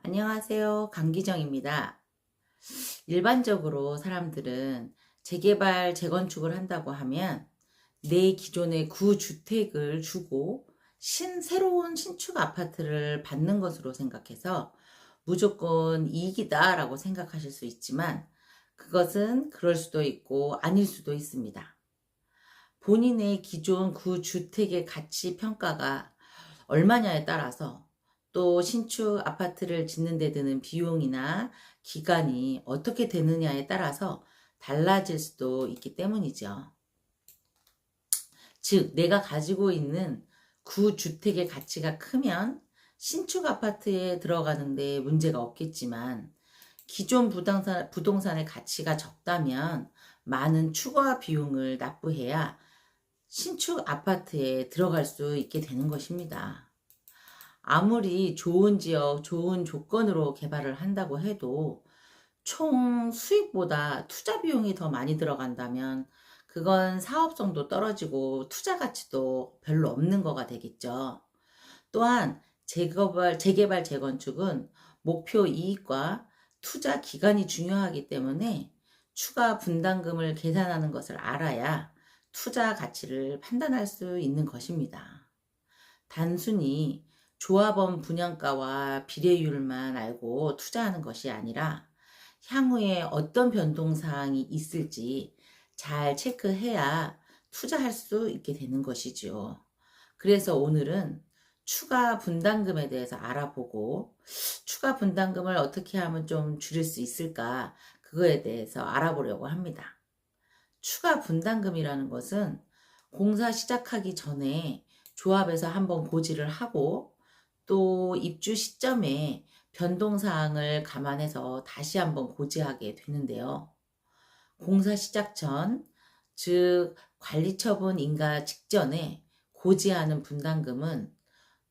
안녕하세요. 강기정입니다. 일반적으로 사람들은 재개발, 재건축을 한다고 하면 내 기존의 구주택을 주고 새로운 신축 아파트를 받는 것으로 생각해서 무조건 이익이다라고 생각하실 수 있지만 그것은 그럴 수도 있고 아닐 수도 있습니다. 본인의 기존 구주택의 가치 평가가 얼마냐에 따라서 또 신축 아파트를 짓는 데 드는 비용이나 기간이 어떻게 되느냐에 따라서 달라질 수도 있기 때문이죠. 즉, 내가 가지고 있는 구주택의 가치가 크면 신축 아파트에 들어가는데 문제가 없겠지만 기존 부동산의 가치가 적다면 많은 추가 비용을 납부해야 신축 아파트에 들어갈 수 있게 되는 것입니다. 아무리 좋은 지역, 좋은 조건으로 개발을 한다고 해도 총 수익보다 투자 비용이 더 많이 들어간다면 그건 사업성도 떨어지고 투자 가치도 별로 없는 거가 되겠죠. 또한 재개발, 재건축은 목표 이익과 투자 기간이 중요하기 때문에 추가 분담금을 계산하는 것을 알아야 투자 가치를 판단할 수 있는 것입니다. 단순히 조합원 분양가와 비례율만 알고 투자하는 것이 아니라 향후에 어떤 변동사항이 있을지 잘 체크해야 투자할 수 있게 되는 것이죠. 그래서 오늘은 추가 분담금에 대해서 알아보고 추가 분담금을 어떻게 하면 좀 줄일 수 있을까 그거에 대해서 알아보려고 합니다. 추가 분담금이라는 것은 공사 시작하기 전에 조합에서 한번 고지를 하고 또 입주 시점에 변동사항을 감안해서 다시 한번 고지하게 되는데요. 공사 시작 전, 즉 관리처분 인가 직전에 고지하는 분담금은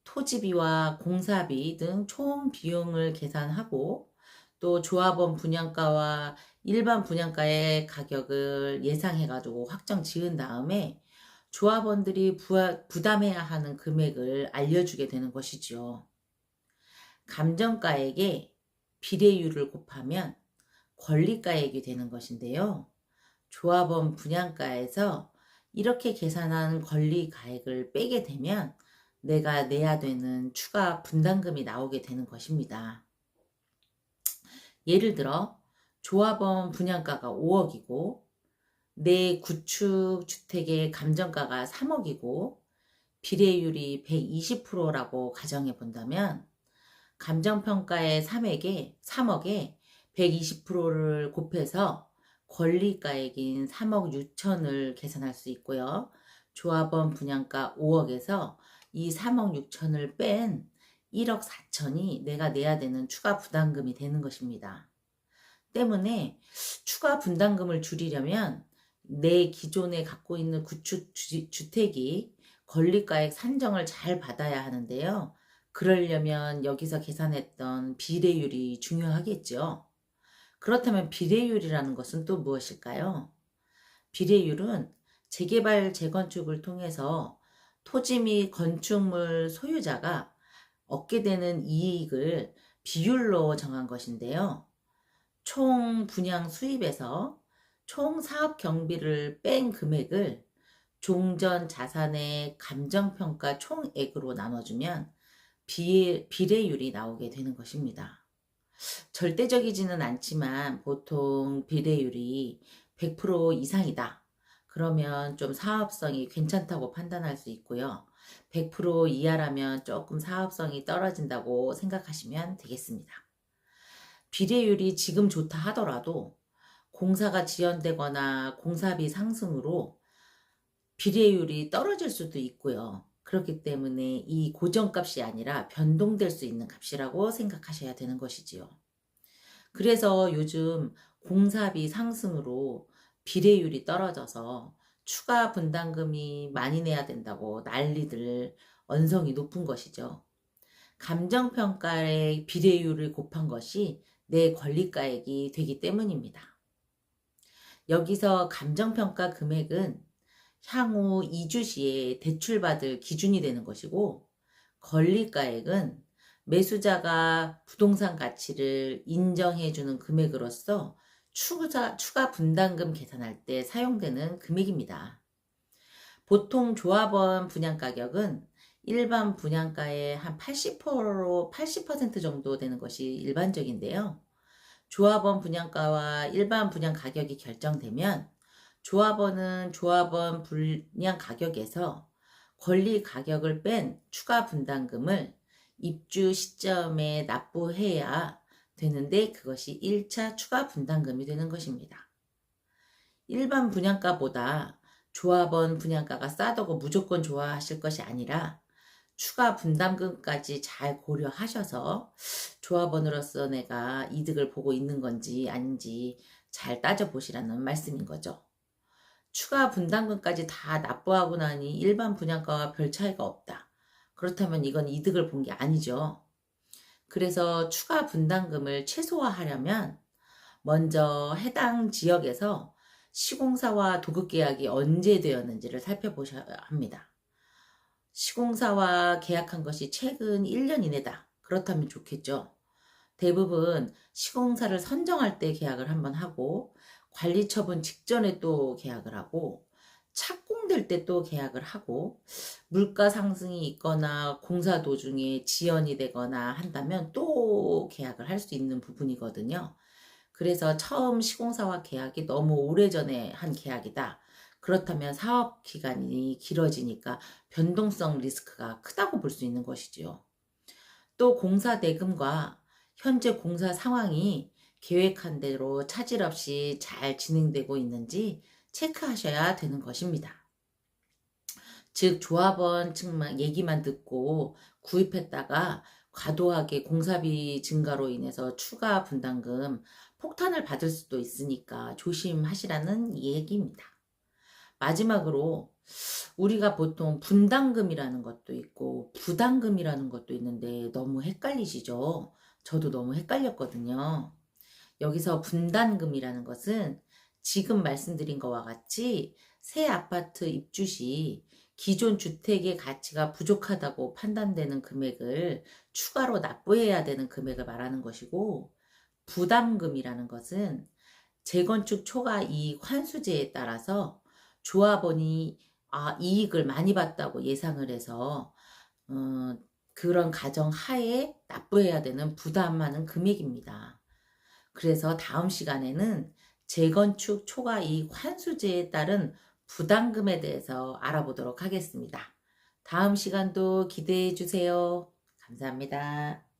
토지비와 공사비 등 총 비용을 계산하고 또 조합원 분양가와 일반 분양가의 가격을 예상해가지고 확정 지은 다음에 조합원들이 부담해야 하는 금액을 알려주게 되는 것이죠. 감정가액에 비례율을 곱하면 권리가액이 되는 것인데요. 조합원 분양가에서 이렇게 계산한 권리가액을 빼게 되면 내가 내야 되는 추가 분담금이 나오게 되는 것입니다. 예를 들어 조합원 분양가가 5억이고 내 구축 주택의 감정가가 3억이고 비례율이 120%라고 가정해 본다면 감정평가의 3억에 120%를 곱해서 권리가액인 3억 6천을 계산할 수 있고요. 조합원 분양가 5억에서 이 3억 6천을 뺀 1억 4천이 내가 내야 되는 추가 부담금이 되는 것입니다. 때문에 추가 분담금을 줄이려면 내 기존에 갖고 있는 구축 주택이 권리가액 산정을 잘 받아야 하는데요. 그러려면 여기서 계산했던 비례율이 중요하겠죠. 그렇다면 비례율이라는 것은 또 무엇일까요? 비례율은 재개발, 재건축을 통해서 토지 및 건축물 소유자가 얻게 되는 이익을 비율로 정한 것인데요. 총 분양 수입에서 총 사업 경비를 뺀 금액을 종전 자산의 감정평가 총액으로 나눠주면 비례율이 나오게 되는 것입니다. 절대적이지는 않지만 보통 비례율이 100% 이상이다. 그러면 좀 사업성이 괜찮다고 판단할 수 있고요. 100% 이하라면 조금 사업성이 떨어진다고 생각하시면 되겠습니다. 비례율이 지금 좋다 하더라도 공사가 지연되거나 공사비 상승으로 비례율이 떨어질 수도 있고요. 그렇기 때문에 이 고정값이 아니라 변동될 수 있는 값이라고 생각하셔야 되는 것이지요. 그래서 요즘 공사비 상승으로 비례율이 떨어져서 추가 분담금이 많이 내야 된다고 난리들 언성이 높은 것이죠. 감정평가의 비례율을 곱한 것이 내 권리가액이 되기 때문입니다. 여기서 감정평가 금액은 향후 이주 시에 대출받을 기준이 되는 것이고 권리가액은 매수자가 부동산 가치를 인정해주는 금액으로서 추가 분담금 계산할 때 사용되는 금액입니다. 보통 조합원 분양가격은 일반 분양가의 한 80% 정도 되는 것이 일반적인데요. 조합원 분양가와 일반 분양 가격이 결정되면 조합원은 조합원 분양 가격에서 권리 가격을 뺀 추가 분담금을 입주 시점에 납부해야 되는데 그것이 1차 추가 분담금이 되는 것입니다. 일반 분양가보다 조합원 분양가가 싸다고 무조건 좋아하실 것이 아니라 추가 분담금까지 잘 고려하셔서 조합원으로서 내가 이득을 보고 있는 건지 아닌지 잘 따져보시라는 말씀인 거죠. 추가 분담금까지 다 납부하고 나니 일반 분양가와 별 차이가 없다. 그렇다면 이건 이득을 본 게 아니죠. 그래서 추가 분담금을 최소화하려면 먼저 해당 지역에서 시공사와 도급계약이 언제 되었는지를 살펴보셔야 합니다. 시공사와 계약한 것이 최근 1년 이내다. 그렇다면 좋겠죠. 대부분 시공사를 선정할 때 계약을 한번 하고 관리처분 직전에 또 계약을 하고 착공될 때 또 계약을 하고 물가 상승이 있거나 공사 도중에 지연이 되거나 한다면 또 계약을 할 수 있는 부분이거든요. 그래서 처음 시공사와 계약이 너무 오래전에 한 계약이다. 그렇다면 사업 기간이 길어지니까 변동성 리스크가 크다고 볼 수 있는 것이지요. 또 공사 대금과 현재 공사 상황이 계획한 대로 차질 없이 잘 진행되고 있는지 체크하셔야 되는 것입니다. 즉 조합원 측만 얘기만 듣고 구입했다가 과도하게 공사비 증가로 인해서 추가 분담금 폭탄을 받을 수도 있으니까 조심하시라는 얘기입니다. 마지막으로 우리가 보통 분담금이라는 것도 있고 부담금이라는 것도 있는데 너무 헷갈리시죠? 저도 너무 헷갈렸거든요. 여기서 분담금이라는 것은 지금 말씀드린 것과 같이 새 아파트 입주 시 기존 주택의 가치가 부족하다고 판단되는 금액을 추가로 납부해야 되는 금액을 말하는 것이고, 부담금이라는 것은 재건축 초과 이익 환수제에 따라서 조합원이 이익을 많이 봤다고 예상을 해서 그런 가정 하에 납부해야 되는 부담하는 금액입니다. 그래서 다음 시간에는 재건축 초과 이익 환수제에 따른 부담금에 대해서 알아보도록 하겠습니다. 다음 시간도 기대해 주세요. 감사합니다.